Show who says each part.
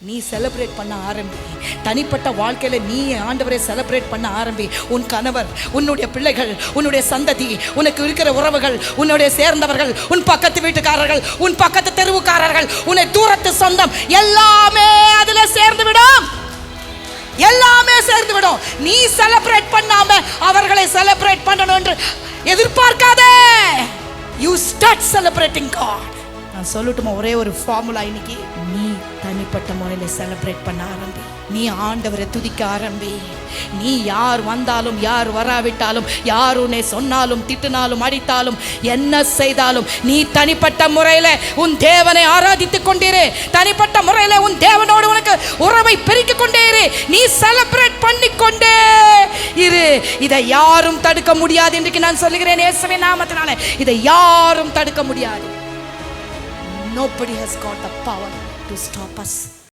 Speaker 1: நீ செலிப்ரேட் பண்ண ஆரம்பி. தனிப்பட்ட வாழ்க்கையில நீ ஆண்டவரை செலிப்ரேட் பண்ண ஆரம்பி. உன் கணவர், உன்னுடைய பிள்ளைகள், உன்னுடைய சந்ததி, உனக்கு இருக்கிற உறவுகள், உன்னுடைய சேர்ந்தவர்கள், உன் பக்கத்து வீட்டுக்காரர்கள், உன் பக்கத்து தெருவுக்காரர்கள், உன்னை தூரத்து சொந்தம், எல்லாமே அதுல சேர்ந்து விடும். எல்லாமே சேர்ந்து விடும். நீ செலிப்ரேட் பண்ணாம அவர்களை செலிப்ரேட் பண்ணணும் என்று எதிர்பார்க்காதே. You start celebrating God. நான் சொல்லட்டுமா ஒரே ஒரு ஃபார்முலா இன்னைக்கு? நீ தனிப்பட்ட முறையில் செலிப்ரேட் பண்ண ஆரம்பி. நீ ஆண்டவரை துதிக்க ஆரம்பி. நீ யார் வந்தாலும் யார் வராவிட்டாலும், யார் உன்னை சொன்னாலும் திட்டினாலும் அடித்தாலும் என்ன செய்தாலும், நீ தனிப்பட்ட முறையில் உன் தேவனை ஆராதித்துக் கொண்டிரு. தனிப்பட்ட முறையில் உன் தேவனோடு உனக்கு உறவை பெருக்கிக் கொண்டே இரு. நீ செலிப்ரேட் பண்ணிக்கொண்டே இரு. இதை யாரும் தடுக்க முடியாது. இன்றைக்கு நான் சொல்லுகிறேன் இயேசுவின் நாமத்தினாலே, இதை யாரும் தடுக்க முடியாது. Nobody has got the power to stop us.